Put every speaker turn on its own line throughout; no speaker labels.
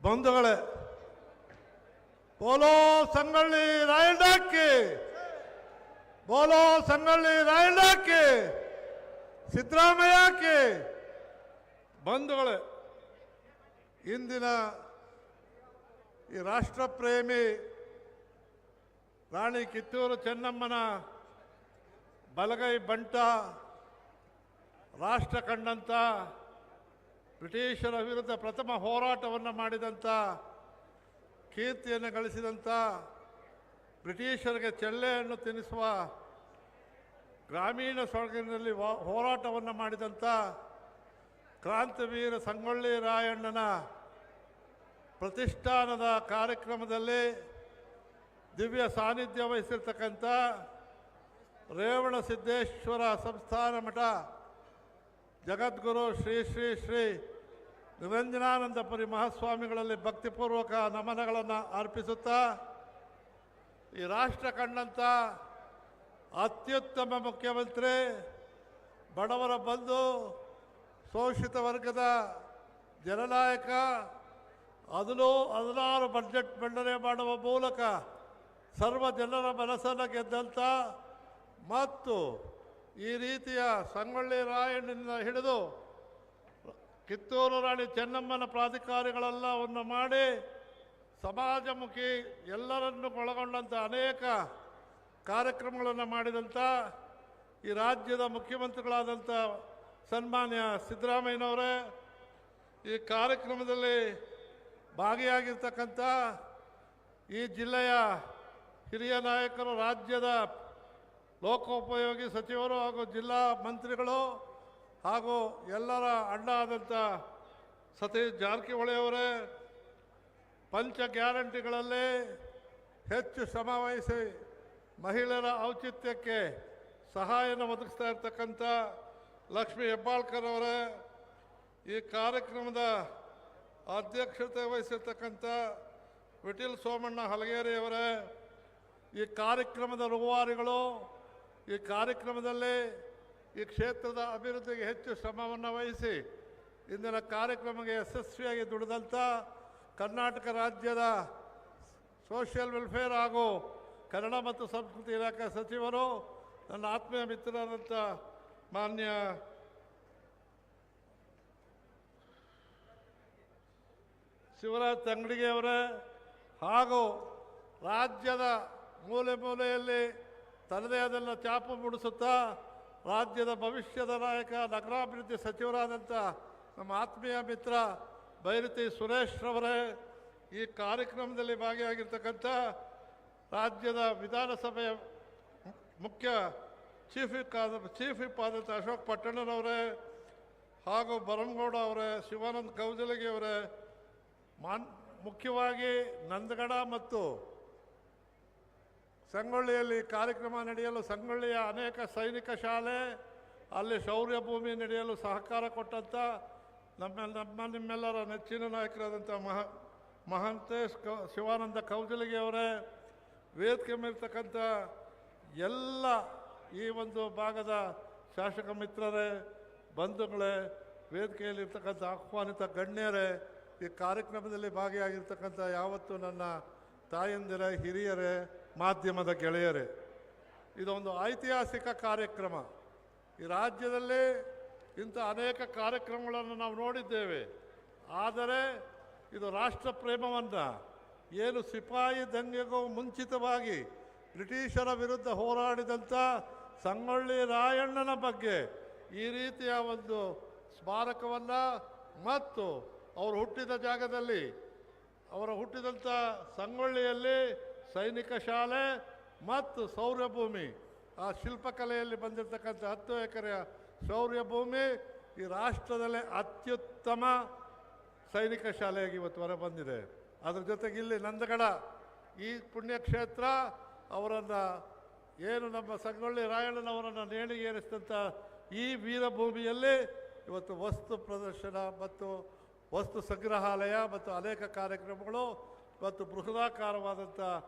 ಬಂಧುಗಳೇ, ಬೋಲೋ ಸಂಗೊಳ್ಳಿ ರಾಯಣ್ಣಕ್ಕೆ, ಬೋಲೋ ಸಂಗೊಳ್ಳಿ ರಾಯಣ್ಣಕ್ಕೆ, ಸಿದ್ದರಾಮಯ್ಯಕ್ಕೆ. ಬಂಧುಗಳೇ, ಇಂದಿನ ಈ ರಾಷ್ಟ್ರಪ್ರೇಮಿ ರಾಣಿ ಕಿತ್ತೂರು ಚೆನ್ನಮ್ಮನ ಬಲಗೈ ಬಂಟ, ರಾಷ್ಟ್ರ ಕಂಡಂಥ ಬ್ರಿಟಿಷರ ವಿರುದ್ಧ ಪ್ರಥಮ ಹೋರಾಟವನ್ನು ಮಾಡಿದಂಥ, ಕೀರ್ತಿಯನ್ನು ಗಳಿಸಿದಂಥ, ಬ್ರಿಟಿಷರಿಗೆ ಚೆಲ್ಲೆಯನ್ನು ತಿನ್ನಿಸುವ ಗ್ರಾಮೀಣ ಸೊಗಡಿನಲ್ಲಿ ಹೋರಾಟವನ್ನು ಮಾಡಿದಂಥ ಕ್ರಾಂತಿವೀರ ಸಂಗೊಳ್ಳಿ ರಾಯಣ್ಣನ ಪ್ರತಿಷ್ಠಾನದ ಕಾರ್ಯಕ್ರಮದಲ್ಲಿ ದಿವ್ಯ ಸಾನ್ನಿಧ್ಯ ವಹಿಸಿರ್ತಕ್ಕಂಥ ರೇವಣ ಸಿದ್ದೇಶ್ವರ ಸಂಸ್ಥಾನ ಮಠ ಜಗದ್ಗುರು ಶ್ರೀ ಶ್ರೀ ಶ್ರೀ ನಿರಂಜನಾನಂದಪುರಿ ಮಹಾಸ್ವಾಮಿಗಳಲ್ಲಿ ಭಕ್ತಿಪೂರ್ವಕ ನಮನಗಳನ್ನು ಅರ್ಪಿಸುತ್ತಾ, ಈ ರಾಷ್ಟ್ರ ಕಂಡಂಥ ಅತ್ಯುತ್ತಮ ಮುಖ್ಯಮಂತ್ರಿ, ಬಡವರ ಬಂಧು, ಶೋಷಿತ ವರ್ಗದ ಜನನಾಯಕ, 16 ಬಜೆಟ್ ಮಂಡನೆ ಮಾಡುವ ಮೂಲಕ ಸರ್ವ ಜನರ ಮನಸ್ಸನ್ನು ಗೆದ್ದಂಥ ಮತ್ತು ಈ ರೀತಿಯ ಸಂಗೊಳ್ಳಿ ರಾಯಣ್ಣನ ಹಿಡಿದು ಕಿತ್ತೂರು ರಾಣಿ ಚೆನ್ನಮ್ಮನ ಪ್ರಾಧಿಕಾರಗಳೆಲ್ಲವನ್ನು ಮಾಡಿ ಸಮಾಜಮುಖಿ ಎಲ್ಲರನ್ನು ಒಳಗೊಂಡಂಥ ಅನೇಕ ಕಾರ್ಯಕ್ರಮಗಳನ್ನು ಮಾಡಿದಂಥ ಈ ರಾಜ್ಯದ ಮುಖ್ಯಮಂತ್ರಿಗಳಾದಂಥ ಸನ್ಮಾನ್ಯ ಸಿದ್ದರಾಮಯ್ಯನವರೇ, ಈ ಕಾರ್ಯಕ್ರಮದಲ್ಲಿ ಭಾಗಿಯಾಗಿರ್ತಕ್ಕಂಥ ಈ ಜಿಲ್ಲೆಯ ಹಿರಿಯ ನಾಯಕರು, ರಾಜ್ಯದ ಲೋಕೋಪಯೋಗಿ ಸಚಿವರು ಹಾಗೂ ಜಿಲ್ಲಾ ಮಂತ್ರಿಗಳು ಹಾಗೂ ಎಲ್ಲರ ಅಣ್ಣ ಆದಂಥ ಸತೀಶ್ ಜಾರಕಿಹೊಳಿ ಅವರೇ, ಪಂಚ ಗ್ಯಾರಂಟಿಗಳಲ್ಲಿ ಹೆಚ್ಚು ಶ್ರಮ ವಹಿಸಿ ಮಹಿಳೆಯರ ಔಚಿತ್ಯಕ್ಕೆ ಸಹಾಯನ ಒದಗಿಸ್ತಾ ಇರ್ತಕ್ಕಂಥ ಲಕ್ಷ್ಮೀ ಹೆಬ್ಬಾಳ್ಕರ್ ಅವರೇ, ಈ ಕಾರ್ಯಕ್ರಮದ ಅಧ್ಯಕ್ಷತೆ ವಹಿಸಿರ್ತಕ್ಕಂಥ ವಿಠಲ್ ಸೋಮಣ್ಣ ಹಲಗೇರಿಯವರೇ, ಈ ಕಾರ್ಯಕ್ರಮದ ರೂವಾರಿಗಳು, ಈ ಕಾರ್ಯಕ್ರಮದಲ್ಲಿ ಈ ಕ್ಷೇತ್ರದ ಅಭಿವೃದ್ಧಿಗೆ ಹೆಚ್ಚು ಶ್ರಮವನ್ನು ವಹಿಸಿ ಇಂದಿನ ಕಾರ್ಯಕ್ರಮಕ್ಕೆ ಯಶಸ್ವಿಯಾಗಿ ದುಡಿದಂಥ ಕರ್ನಾಟಕ ರಾಜ್ಯದ ಸೋಷಿಯಲ್ ವೆಲ್ಫೇರ್ ಹಾಗೂ ಕನ್ನಡ ಮತ್ತು ಸಂಸ್ಕೃತಿ ಇಲಾಖೆ ಸಚಿವರು, ನನ್ನ ಆತ್ಮೀಯ ಮಿತ್ರರಾದಂಥ ಮಾನ್ಯ ಶಿವರಾಜ್ ತಂಗಡಿಗೆಯವರೇ, ಹಾಗೂ ರಾಜ್ಯದ ಮೂಲೆ ಮೂಲೆಯಲ್ಲಿ ತನ್ನದೇ ಆದ ಚಾಪು ಮೂಡಿಸುತ್ತಾ ರಾಜ್ಯದ ಭವಿಷ್ಯದ ನಾಯಕ, ನಗರಾಭಿವೃದ್ಧಿ ಸಚಿವರಾದಂಥ ನಮ್ಮ ಆತ್ಮೀಯ ಮಿತ್ರ ಬೈರತಿ ಸುರೇಶ್ ರವರೇ, ಈ ಕಾರ್ಯಕ್ರಮದಲ್ಲಿ ಭಾಗಿಯಾಗಿರ್ತಕ್ಕಂಥ ರಾಜ್ಯದ ವಿಧಾನಸಭೆಯ ಮುಖ್ಯ ಚೀಫ್ ವಿಪ್ ಆದಂಥ ಅಶೋಕ್ ಪಟ್ಟಣ್ಣನವರೇ, ಹಾಗೂ ಬರಂಗೌಡ ಅವರೇ, ಶಿವಾನಂದ ಕೌಜಲಗಿ ಅವರೇ, ಮುಖ್ಯವಾಗಿ ನಂದಗಡ ಮತ್ತು ಸಂಗೊಳ್ಳಿಯಲ್ಲಿ ಕಾರ್ಯಕ್ರಮ ನಡೆಯಲು ಸಂಗೊಳ್ಳಿಯ ಅನೇಕ ಸೈನಿಕ ಶಾಲೆ, ಅಲ್ಲಿ ಶೌರ್ಯ ಭೂಮಿ ನಡೆಯಲು ಸಹಕಾರ ಕೊಟ್ಟಂಥ ನಿಮ್ಮೆಲ್ಲರ ನೆಚ್ಚಿನ ನಾಯಕರಾದಂಥ ಮಹಾಂತೇಶ್ ಶಿವಾನಂದ ಕೌಜಲಗಿ ಅವರೇ, ವೇದಿಕೆ ಮೇಲಿರ್ತಕ್ಕಂಥ ಎಲ್ಲ ಈ ಒಂದು ಭಾಗದ ಶಾಸಕ ಮಿತ್ರರೇ, ಬಂಧುಗಳೇ, ವೇದಿಕೆಯಲ್ಲಿರ್ತಕ್ಕಂಥ ಆಹ್ವಾನಿತ ಗಣ್ಯರೇ, ಈ ಕಾರ್ಯಕ್ರಮದಲ್ಲಿ ಭಾಗಿಯಾಗಿರ್ತಕ್ಕಂಥ ಯಾವತ್ತು ನನ್ನ ತಾಯಂದಿರ, ಹಿರಿಯರೇ, ಮಾಧ್ಯಮದ ಗೆಳೆಯರೇ, ಇದೊಂದು ಐತಿಹಾಸಿಕ ಕಾರ್ಯಕ್ರಮ. ಈ ರಾಜ್ಯದಲ್ಲಿ ಇಂಥ ಅನೇಕ ಕಾರ್ಯಕ್ರಮಗಳನ್ನು ನಾವು ನೋಡಿದ್ದೇವೆ. ಆದರೆ ಇದು ರಾಷ್ಟ್ರ ಪ್ರೇಮವನ್ನು, ಏನು ಸಿಪಾಯಿ ದಂಗೆಗೂ ಮುಂಚಿತವಾಗಿ ಬ್ರಿಟಿಷರ ವಿರುದ್ಧ ಹೋರಾಡಿದಂಥ ಸಂಗೊಳ್ಳಿ ರಾಯಣ್ಣನ ಬಗ್ಗೆ ಈ ರೀತಿಯ ಒಂದು ಸ್ಮಾರಕವನ್ನು ಮತ್ತು ಅವರು ಹುಟ್ಟಿದ ಜಾಗದಲ್ಲಿ, ಅವರು ಹುಟ್ಟಿದಂಥ ಸಂಗೊಳ್ಳಿಯಲ್ಲಿ ಸೈನಿಕ ಶಾಲೆ ಮತ್ತು ಶೌರ್ಯ ಭೂಮಿ, ಆ ಶಿಲ್ಪಕಲೆಯಲ್ಲಿ ಬಂದಿರತಕ್ಕಂಥ 10 ಎಕರೆಯ ಶೌರ್ಯ ಭೂಮಿ ಈ ರಾಷ್ಟ್ರದಲ್ಲೇ ಅತ್ಯುತ್ತಮ ಸೈನಿಕ ಶಾಲೆಯಾಗಿ ಇವತ್ತು ಹೊರ ಬಂದಿದೆ. ಅದ್ರ ಜೊತೆಗೆ ಇಲ್ಲಿ ನಂದಗಡ ಈ ಪುಣ್ಯಕ್ಷೇತ್ರ ಅವರನ್ನು, ಏನು ನಮ್ಮ ಸಂಗೊಳ್ಳಿ ರಾಯಣ್ಣನವರನ್ನು ನೇಣಿಗೇರಿಸಿದಂಥ ಈ ವೀರಭೂಮಿಯಲ್ಲಿ ಇವತ್ತು ವಸ್ತು ಪ್ರದರ್ಶನ ಮತ್ತು ವಸ್ತು ಸಂಗ್ರಹಾಲಯ ಮತ್ತು ಅನೇಕ ಕಾರ್ಯಕ್ರಮಗಳು ಮತ್ತು ಬೃಹದಾಕಾರವಾದಂಥ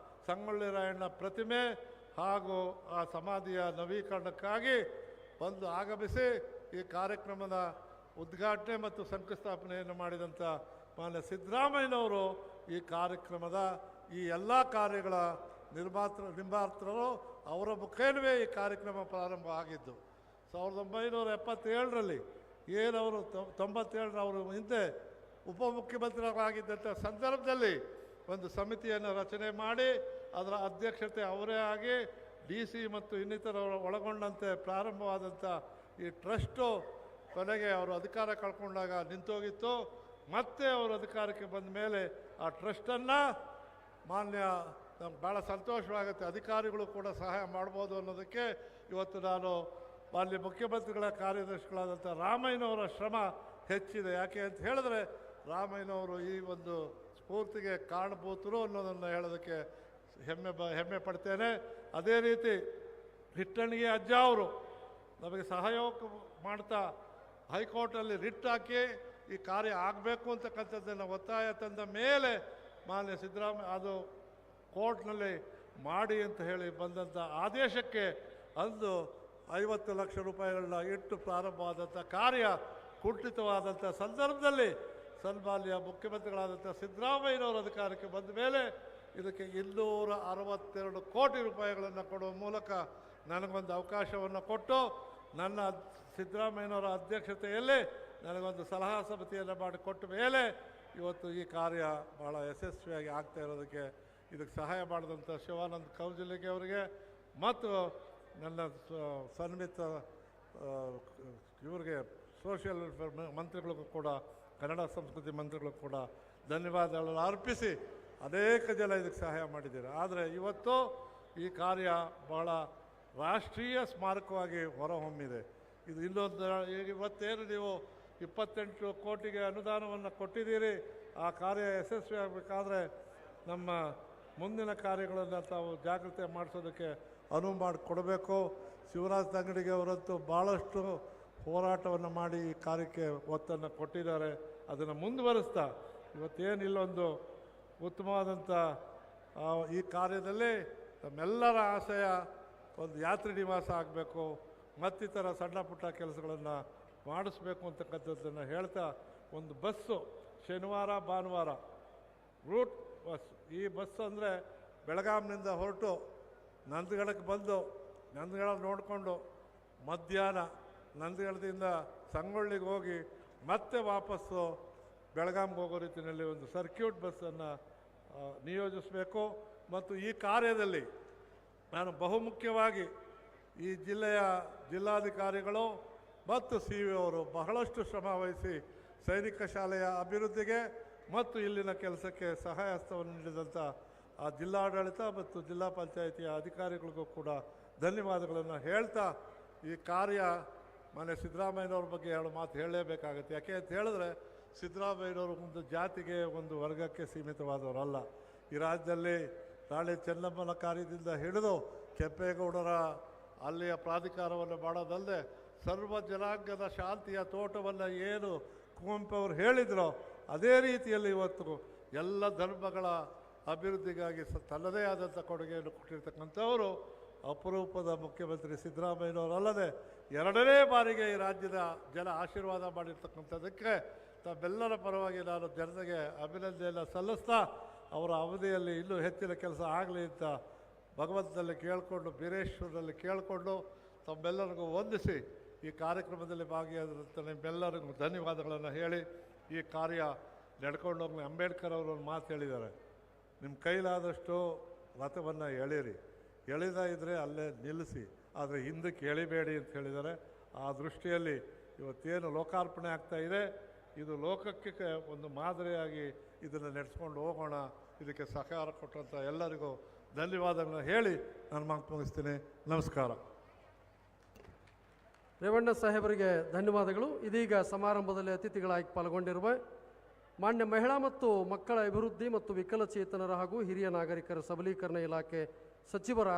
ಸಂಗೊಳ್ಳಿ ರಾಯಣ್ಣ ಪ್ರತಿಮೆ ಹಾಗೂ ಆ ಸಮಾಧಿಯ ನವೀಕರಣಕ್ಕಾಗಿ ಬಂದು ಆಗಮಿಸಿ ಈ ಕಾರ್ಯಕ್ರಮದ ಉದ್ಘಾಟನೆ ಮತ್ತು ಶಂಕುಸ್ಥಾಪನೆಯನ್ನು ಮಾಡಿದಂಥ ಮಾನ್ಯ ಸಿದ್ದರಾಮಯ್ಯನವರು ಈ ಕಾರ್ಯಕ್ರಮದ ಈ ಎಲ್ಲ ಕಾರ್ಯಗಳ ನಿರ್ಮಾತೃರು ಅವರ ಮುಖೇನವೇ ಈ ಕಾರ್ಯಕ್ರಮ ಪ್ರಾರಂಭ ಆಗಿದ್ದು. 1977ರಲ್ಲಿ ಏನವರು 97 ಅವರು ಹಿಂದೆ ಉಪಮುಖ್ಯಮಂತ್ರಿಗಳಾಗಿದ್ದಂಥ ಸಂದರ್ಭದಲ್ಲಿ ಒಂದು ಸಮಿತಿಯನ್ನು ರಚನೆ ಮಾಡಿ ಅದರ ಅಧ್ಯಕ್ಷತೆ ಅವರೇ ಆಗಿ DC ಮತ್ತು ಇನ್ನಿತರವರು ಒಳಗೊಂಡಂತೆ ಪ್ರಾರಂಭವಾದಂಥ ಈ ಟ್ರಸ್ಟು ಕೊನೆಗೆ ಅವರು ಅಧಿಕಾರ ಕಳ್ಕೊಂಡಾಗ ನಿಂತೋಗಿತ್ತು. ಮತ್ತೆ ಅವರು ಅಧಿಕಾರಕ್ಕೆ ಬಂದ ಮೇಲೆ ಆ ಟ್ರಸ್ಟನ್ನು ಮಾನ್ಯ ನಮ್ಗೆ ಭಾಳ ಸಂತೋಷವಾಗುತ್ತೆ, ಅಧಿಕಾರಿಗಳು ಕೂಡ ಸಹಾಯ ಮಾಡ್ಬೋದು ಅನ್ನೋದಕ್ಕೆ ಇವತ್ತು ನಾನು ಮಾನ್ಯ ಮುಖ್ಯಮಂತ್ರಿಗಳ ಕಾರ್ಯದರ್ಶಿಗಳಾದಂಥ ರಾಮಯ್ಯನವರ ಶ್ರಮ ಹೆಚ್ಚಿದೆ. ಯಾಕೆ ಅಂತ ಹೇಳಿದ್ರೆ ರಾಮಯ್ಯನವರು ಈ ಒಂದು ಸ್ಫೂರ್ತಿಗೆ ಕಾರಣಭೂತರು ಅನ್ನೋದನ್ನು ಹೇಳೋದಕ್ಕೆ ಹೆಮ್ಮೆ ಪಡ್ತೇನೆ. ಅದೇ ರೀತಿ ಹಿಟ್ಟಣಿಗೆ ಅಜ್ಜ ಅವರು ನಮಗೆ ಸಹಯೋಗ ಮಾಡ್ತಾ ಹೈಕೋರ್ಟಲ್ಲಿ ರಿಟ್ ಹಾಕಿ ಈ ಕಾರ್ಯ ಆಗಬೇಕು ಅಂತಕ್ಕಂಥದ್ದನ್ನು ಒತ್ತಾಯ ತಂದ ಮೇಲೆ ಮಾನ್ಯ ಸಿದ್ದರಾಮಯ್ಯ ಅದು ಕೋರ್ಟ್ನಲ್ಲಿ ಮಾಡಿ ಅಂತ ಹೇಳಿ ಬಂದಂಥ ಆದೇಶಕ್ಕೆ ಅಂದು 50 ಲಕ್ಷ ರೂಪಾಯಿಗಳನ್ನ ಇಟ್ಟು ಪ್ರಾರಂಭವಾದಂಥ ಕಾರ್ಯ ಕುಂಠಿತವಾದಂಥ ಸಂದರ್ಭದಲ್ಲಿ ಸನ್ಮಾನ್ಯ ಮುಖ್ಯಮಂತ್ರಿಗಳಾದಂಥ ಸಿದ್ದರಾಮಯ್ಯನವರ ಅಧಿಕಾರಕ್ಕೆ ಬಂದ ಮೇಲೆ ಇದಕ್ಕೆ 262 ಕೋಟಿ ರೂಪಾಯಿಗಳನ್ನು ಕೊಡುವ ಮೂಲಕ ನನಗೊಂದು ಅವಕಾಶವನ್ನು ಕೊಟ್ಟು ನನ್ನ ಸಿದ್ದರಾಮಯ್ಯನವರ ಅಧ್ಯಕ್ಷತೆಯಲ್ಲಿ ನನಗೊಂದು ಸಲಹಾ ಸಮಿತಿಯನ್ನು ಮಾಡಿಕೊಟ್ಟ ಮೇಲೆ ಇವತ್ತು ಈ ಕಾರ್ಯ ಭಾಳ ಯಶಸ್ವಿಯಾಗಿ ಆಗ್ತಾ ಇರೋದಕ್ಕೆ ಇದಕ್ಕೆ ಸಹಾಯ ಮಾಡಿದಂಥ ಶಿವಾನಂದ ಕೌಜಲಿಗೆ ಅವರಿಗೆ ಮತ್ತು ನನ್ನ ಸನ್ಮಿತ ಇವರಿಗೆ ಸೋಷಿಯಲ್ ವೆಲ್ಫೇರ್ ಮಂತ್ರಿಗಳಿಗೂ ಕೂಡ ಕನ್ನಡ ಸಂಸ್ಕೃತಿ ಮಂತ್ರಿಗಳಿಗೂ ಕೂಡ ಧನ್ಯವಾದಗಳನ್ನು ಅರ್ಪಿಸಿ ಅನೇಕ ಜನ ಇದಕ್ಕೆ ಸಹಾಯ ಮಾಡಿದ್ದಾರೆ. ಆದರೆ ಇವತ್ತು ಈ ಕಾರ್ಯ ಭಾಳ ರಾಷ್ಟ್ರೀಯ ಸ್ಮಾರಕವಾಗಿ ಹೊರಹೊಮ್ಮಿದೆ. ಇದು ಇನ್ನೊಂದು ಇವತ್ತೇನು ನೀವು 28 ಕೋಟಿಗೆ ಅನುದಾನವನ್ನು ಕೊಟ್ಟಿದ್ದೀರಿ, ಆ ಕಾರ್ಯ ಯಶಸ್ವಿ ಆಗಬೇಕಾದ್ರೆ ನಮ್ಮ ಮುಂದಿನ ಕಾರ್ಯಗಳನ್ನು ತಾವು ಜಾಗೃತಿ ಮಾಡಿಸೋದಕ್ಕೆ ಅನುವು ಮಾಡಿಕೊಡಬೇಕು. ಶಿವರಾಜ್ ತಂಗಡಿಗೆ ಅವರಂತೂ ಭಾಳಷ್ಟು ಹೋರಾಟವನ್ನು ಮಾಡಿ ಈ ಕಾರ್ಯಕ್ಕೆ ಒತ್ತನ್ನು ಕೊಟ್ಟಿದ್ದಾರೆ. ಅದನ್ನು ಮುಂದುವರಿಸ್ತಾ ಇವತ್ತೇನು ಇಲ್ಲೊಂದು ಉತ್ತಮವಾದಂಥ ಈ ಕಾರ್ಯದಲ್ಲಿ ನಮ್ಮೆಲ್ಲರ ಆಶಯ ಒಂದು ಯಾತ್ರಿ ನಿವಾಸ ಆಗಬೇಕು, ಮತ್ತಿತರ ಸಣ್ಣ ಪುಟ್ಟ ಕೆಲಸಗಳನ್ನು ಮಾಡಿಸ್ಬೇಕು ಅಂತಕ್ಕಂಥದ್ದನ್ನು ಹೇಳ್ತಾ ಒಂದು ಬಸ್ಸು ಶನಿವಾರ ಭಾನುವಾರ ರೂಟ್ ಬಸ್, ಈ ಬಸ್ ಅಂದರೆ ಬೆಳಗಾಂನಿಂದ ಹೊರಟು ನಂದಗಡಕ್ಕೆ ಬಂದು ನಂದಗಡ ನೋಡಿಕೊಂಡು ಮಧ್ಯಾಹ್ನ ನಂದಗಡದಿಂದ ಸಂಗೊಳ್ಳಿಗೆ ಹೋಗಿ ಮತ್ತೆ ವಾಪಸ್ಸು ಬೆಳಗಾಂಗೆ ಹೋಗೋ ರೀತಿಯಲ್ಲಿ ಒಂದು ಸರ್ಕ್ಯೂಟ್ ಬಸ್ಸನ್ನು ನಿಯೋಜಿಸಬೇಕು. ಮತ್ತು ಈ ಕಾರ್ಯದಲ್ಲಿ ನಾನು ಬಹುಮುಖ್ಯವಾಗಿ ಈ ಜಿಲ್ಲೆಯ ಜಿಲ್ಲಾಧಿಕಾರಿಗಳು ಮತ್ತು CV ಅವರು ಬಹಳಷ್ಟು ಶ್ರಮ ವಹಿಸಿ ಸೈನಿಕ ಶಾಲೆಯ ಅಭಿವೃದ್ಧಿಗೆ ಮತ್ತು ಇಲ್ಲಿನ ಕೆಲಸಕ್ಕೆ ಸಹಾಯ ಹಸ್ತವನ್ನು ನೀಡಿದಂಥ ಆ ಜಿಲ್ಲಾಡಳಿತ ಮತ್ತು ಜಿಲ್ಲಾ ಪಂಚಾಯಿತಿಯ ಅಧಿಕಾರಿಗಳಿಗೂ ಕೂಡ ಧನ್ಯವಾದಗಳನ್ನು ಹೇಳ್ತಾ ಈ ಕಾರ್ಯ ಮಾನ್ಯ ಸಿದ್ದರಾಮಯ್ಯನವ್ರ ಬಗ್ಗೆ 2 ಮಾತು ಹೇಳಲೇಬೇಕಾಗುತ್ತೆ. ಯಾಕೆ ಅಂತ ಹೇಳಿದ್ರೆ ಸಿದ್ದರಾಮಯ್ಯನವರು ಒಂದು ಜಾತಿಗೆ ಒಂದು ವರ್ಗಕ್ಕೆ ಸೀಮಿತವಾದವರಲ್ಲ. ಈ ರಾಜ್ಯದಲ್ಲಿ ರಾಣಿ ಚೆನ್ನಮ್ಮನ ಕಾರ್ಯದಿಂದ ಹಿಡಿದು ಕೆಂಪೇಗೌಡರ ಅಲ್ಲಿಯ ಪ್ರಾಧಿಕಾರವನ್ನು ಮಾಡೋದಲ್ಲದೆ ಸರ್ವ ಜನಾಂಗದ ಶಾಂತಿಯ ತೋಟವನ್ನು ಏನು ಕುವೆಂಪು ಅವರು ಹೇಳಿದರೋ ಅದೇ ರೀತಿಯಲ್ಲಿ ಇವತ್ತು ಎಲ್ಲ ಧರ್ಮಗಳ ಅಭಿವೃದ್ಧಿಗಾಗಿ ತನ್ನದೇ ಆದಂಥ ಕೊಡುಗೆಯನ್ನು ಕೊಟ್ಟಿರ್ತಕ್ಕಂಥವರು ಅಪರೂಪದ ಮುಖ್ಯಮಂತ್ರಿ ಸಿದ್ದರಾಮಯ್ಯನವರಲ್ಲದೆ 2ನೇ ಬಾರಿಗೆ ಈ ರಾಜ್ಯದ ಜನ ಆಶೀರ್ವಾದ ಮಾಡಿರ್ತಕ್ಕಂಥದ್ದಕ್ಕೆ ತಮ್ಮೆಲ್ಲರ ಪರವಾಗಿ ನಾನು ಜನತೆಗೆ ಅಭಿನಂದನೆಯನ್ನು ಸಲ್ಲಿಸ್ತಾ ಅವರ ಅವಧಿಯಲ್ಲಿ ಇನ್ನೂ ಹೆಚ್ಚಿನ ಕೆಲಸ ಆಗಲಿ ಅಂತ ಭಗವಂತನಲ್ಲಿ ಕೇಳಿಕೊಂಡು ಬೀರೇಶ್ವರನಲ್ಲಿ ಕೇಳಿಕೊಂಡು ತಮ್ಮೆಲ್ಲರಿಗೂ ವಂದಿಸಿ ಈ ಕಾರ್ಯಕ್ರಮದಲ್ಲಿ ಭಾಗಿಯಾದಂಥ ನಿಮ್ಮೆಲ್ಲರಿಗೂ ಧನ್ಯವಾದಗಳನ್ನು ಹೇಳಿ ಈ ಕಾರ್ಯ ನಡ್ಕೊಂಡು ಹೋಗಿ ಅಂಬೇಡ್ಕರ್ ಅವರು ಒಂದು ಮಾತು ಹೇಳಿದ್ದಾರೆ, ನಿಮ್ಮ ಕೈಲಾದಷ್ಟು ರಥವನ್ನು ಎಳೀರಿ, ಎಳೆದ ಇದ್ದರೆ ಅಲ್ಲೇ ನಿಲ್ಲಿಸಿ, ಆದರೆ ಹಿಂದಕ್ಕೆ ಎಳಿಬೇಡಿ ಅಂತ ಹೇಳಿದ್ದಾರೆ. ಆ ದೃಷ್ಟಿಯಲ್ಲಿ ಇವತ್ತೇನು ಲೋಕಾರ್ಪಣೆ ಆಗ್ತಾ ಇದೆ ಇದು ಲೋಕಕ್ಕೆ ಒಂದು ಮಾದರಿಯಾಗಿ ಇದನ್ನು ನಡೆಸ್ಕೊಂಡು ಹೋಗೋಣ. ಇದಕ್ಕೆ ಸಹಕಾರ ಕೊಟ್ಟಂಥ ಎಲ್ಲರಿಗೂ ಧನ್ಯವಾದಗಳನ್ನು ಹೇಳಿ ನಾನು ಮಾತು ಮುಗಿಸ್ತೀನಿ. ನಮಸ್ಕಾರ.
ರೇವಣ್ಣ ಸಾಹೇಬರಿಗೆ ಧನ್ಯವಾದಗಳು. ಇದೀಗ ಸಮಾರಂಭದಲ್ಲಿ ಅತಿಥಿಗಳಾಗಿ ಪಾಲ್ಗೊಂಡಿರುವ ಮಾನ್ಯ ಮಹಿಳಾ ಮತ್ತು ಮಕ್ಕಳ ಅಭಿವೃದ್ಧಿ ಮತ್ತು ವಿಕಲಚೇತನರ ಹಾಗೂ ಹಿರಿಯ ನಾಗರಿಕರ ಸಬಲೀಕರಣ ಇಲಾಖೆ ಸಚಿವರಾದ